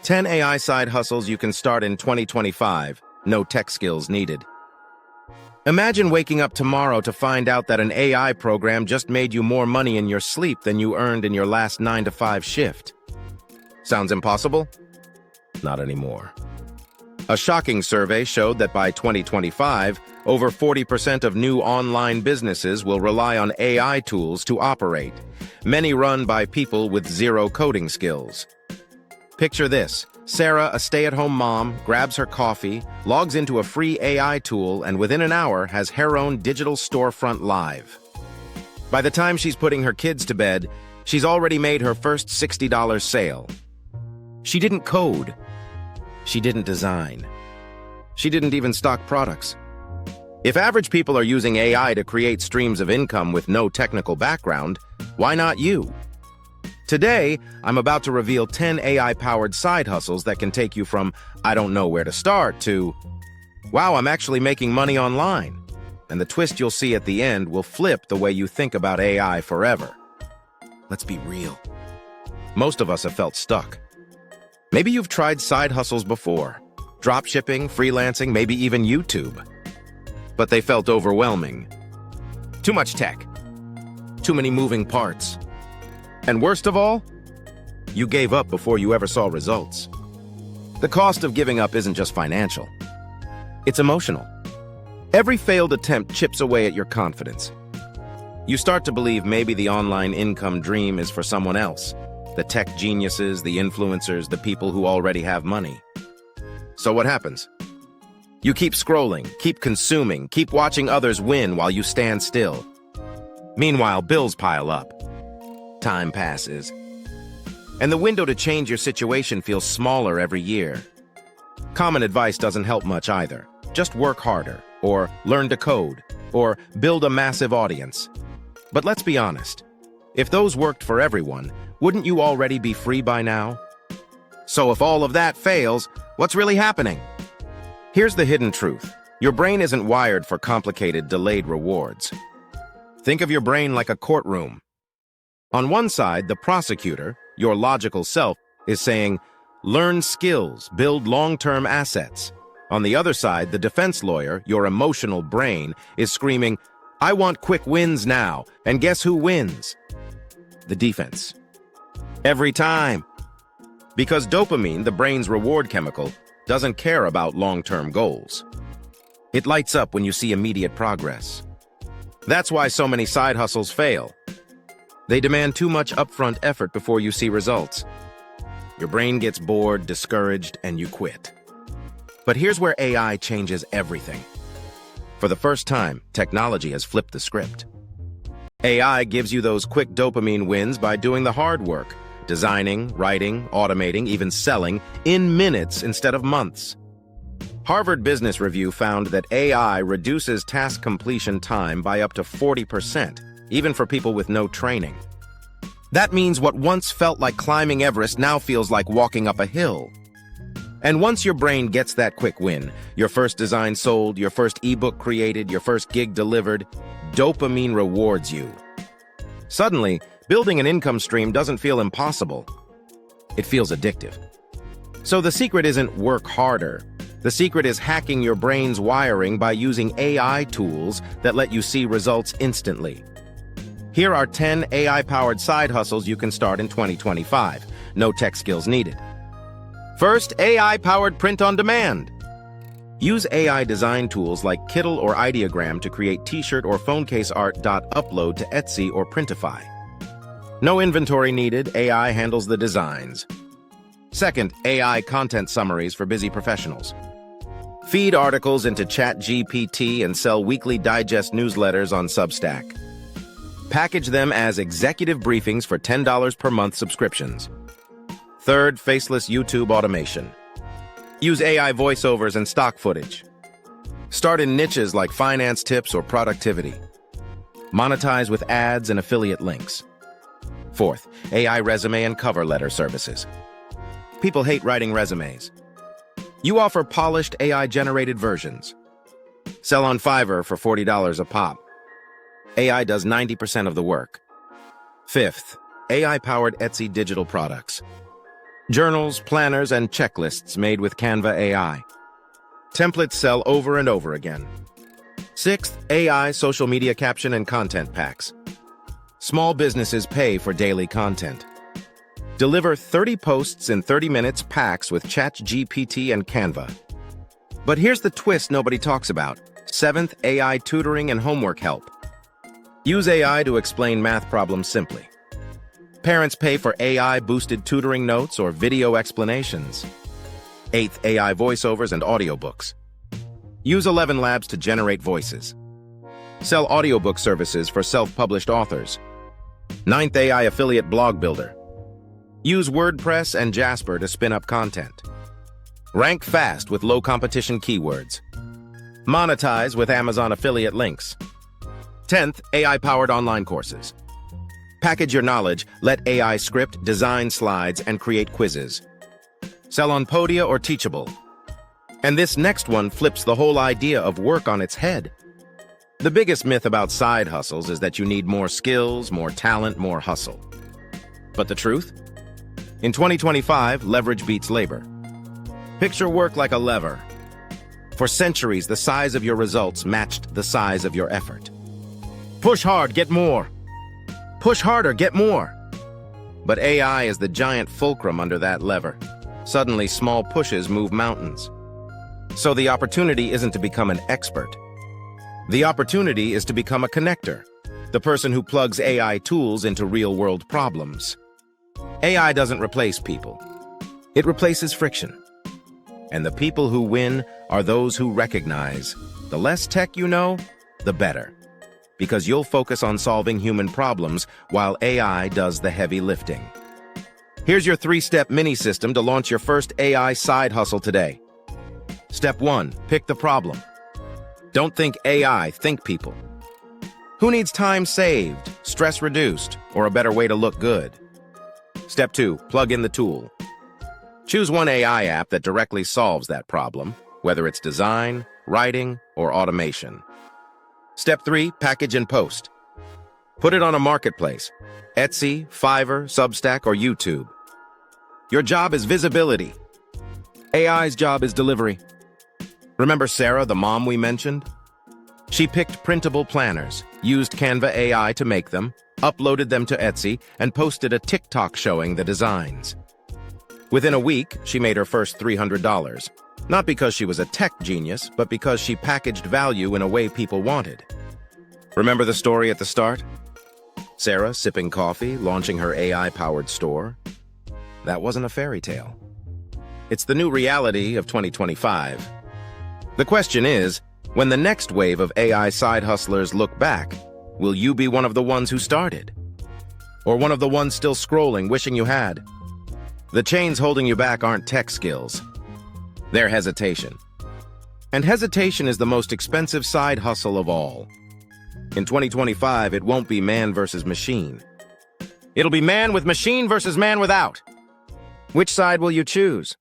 10 AI side hustles you can start in 2025. No tech skills needed. Imagine waking up tomorrow to find out that an AI program just made you more money in your sleep than you earned in your last 9-to-5 shift. Sounds impossible? Not anymore. A shocking survey showed that by 2025, over 40% of new online businesses will rely on AI tools to operate, many run by people with zero coding skills. Picture this. Sarah, a stay-at-home mom, grabs her coffee, logs into a free AI tool, and within an hour has her own digital storefront live. By the time she's putting her kids to bed, she's already made her first $60 sale. She didn't code. She didn't design. She didn't even stock products. If average people are using AI to create streams of income with no technical background, why not you? Today, I'm about to reveal 10 AI-powered side hustles that can take you from "I don't know where to start" to "Wow, I'm actually making money online." And the twist you'll see at the end will flip the way you think about AI forever. Let's be real. Most of us have felt stuck. Maybe you've tried side hustles before. Dropshipping, freelancing, maybe even YouTube. But they felt overwhelming. Too much tech. Too many moving parts. And worst of all, you gave up before you ever saw results. The cost of giving up isn't just financial. It's emotional. Every failed attempt chips away at your confidence. You start to believe maybe the online income dream is for someone else. The tech geniuses, the influencers, the people who already have money. So what happens? You keep scrolling, keep consuming, keep watching others win while you stand still. Meanwhile, bills pile up. Time passes. And the window to change your situation feels smaller every year. Common advice doesn't help much either. Just work harder, or learn to code, or build a massive audience. But let's be honest. If those worked for everyone, wouldn't you already be free by now? So if all of that fails, what's really happening? Here's the hidden truth. Your brain isn't wired for complicated, delayed rewards. Think of your brain like a courtroom. On one side, the prosecutor, your logical self, is saying, learn skills, build long-term assets. On the other side, the defense lawyer, your emotional brain, is screaming, I want quick wins now, and guess who wins? The defense. Every time. Because dopamine, the brain's reward chemical, doesn't care about long-term goals. It lights up when you see immediate progress. That's why so many side hustles fail. They demand too much upfront effort before you see results. Your brain gets bored, discouraged, and you quit. But here's where AI changes everything. For the first time, technology has flipped the script. AI gives you those quick dopamine wins by doing the hard work, designing, writing, automating, even selling, in minutes instead of months. Harvard Business Review found that AI reduces task completion time by up to 40%. Even for people with no training. That means what once felt like climbing Everest now feels like walking up a hill. And once your brain gets that quick win, your first design sold, your first ebook created, your first gig delivered, dopamine rewards you. Suddenly, building an income stream doesn't feel impossible. It feels addictive. So the secret isn't work harder. The secret is hacking your brain's wiring by using AI tools that let you see results instantly. Here are 10 AI-powered side hustles you can start in 2025. No tech skills needed. First, AI-powered print on demand. Use AI design tools like Kittl or Ideogram to create t-shirt or phone case art. Upload to Etsy or Printify. No inventory needed, AI handles the designs. Second, AI content summaries for busy professionals. Feed articles into ChatGPT and sell weekly digest newsletters on Substack. Package them as executive briefings for $10 per month subscriptions. Third, faceless YouTube automation. Use AI voiceovers and stock footage. Start in niches like finance tips or productivity. Monetize with ads and affiliate links. Fourth, AI resume and cover letter services. People hate writing resumes. You offer polished AI-generated versions. Sell on Fiverr for $40 a pop. AI does 90% of the work. Fifth, AI-powered Etsy digital products. Journals, planners, and checklists made with Canva AI. Templates sell over and over again. Sixth, AI social media caption and content packs. Small businesses pay for daily content. Deliver 30 posts in 30 minutes packs with ChatGPT and Canva. But here's the twist nobody talks about. Seventh, AI tutoring and homework help. Use AI to explain math problems simply. Parents pay for AI-boosted tutoring notes or video explanations. Eighth, AI voiceovers and audiobooks. Use 11 Labs to generate voices. Sell audiobook services for self-published authors. Ninth, AI affiliate blog builder. Use WordPress and Jasper to spin up content. Rank fast with low-competition keywords. Monetize with Amazon affiliate links. 10th, AI-powered online courses. Package your knowledge, let AI script, design slides, and create quizzes. Sell on Podia or Teachable. And this next one flips the whole idea of work on its head. The biggest myth about side hustles is that you need more skills, more talent, more hustle. But the truth? In 2025, leverage beats labor. Picture work like a lever. For centuries, the size of your results matched the size of your effort. Push hard, get more. Push harder, get more. But AI is the giant fulcrum under that lever. Suddenly, small pushes move mountains. So the opportunity isn't to become an expert. The opportunity is to become a connector, the person who plugs AI tools into real-world problems. AI doesn't replace people. It replaces friction. And the people who win are those who recognize the less tech you know, the better. Because you'll focus on solving human problems while AI does the heavy lifting. Here's your 3-step mini-system to launch your first AI side hustle today. Step 1, pick the problem. Don't think AI, think people. Who needs time saved, stress reduced, or a better way to look good? Step 2, plug in the tool. Choose one AI app that directly solves that problem, whether it's design, writing, or automation. Step 3, package and post. Put it on a marketplace, Etsy, Fiverr, Substack, or YouTube. Your job is visibility. AI's job is delivery. Remember Sarah, the mom we mentioned? She picked printable planners, used Canva AI to make them, uploaded them to Etsy, and posted a TikTok showing the designs. Within a week, she made her first $300. Not because she was a tech genius, but because she packaged value in a way people wanted. Remember the story at the start? Sarah sipping coffee, launching her AI-powered store? That wasn't a fairy tale. It's the new reality of 2025. The question is, when the next wave of AI side hustlers look back, will you be one of the ones who started? Or one of the ones still scrolling, wishing you had? The chains holding you back aren't tech skills. They're hesitation. And hesitation is the most expensive side hustle of all. In 2025, it won't be man versus machine. It'll be man with machine versus man without. Which side will you choose?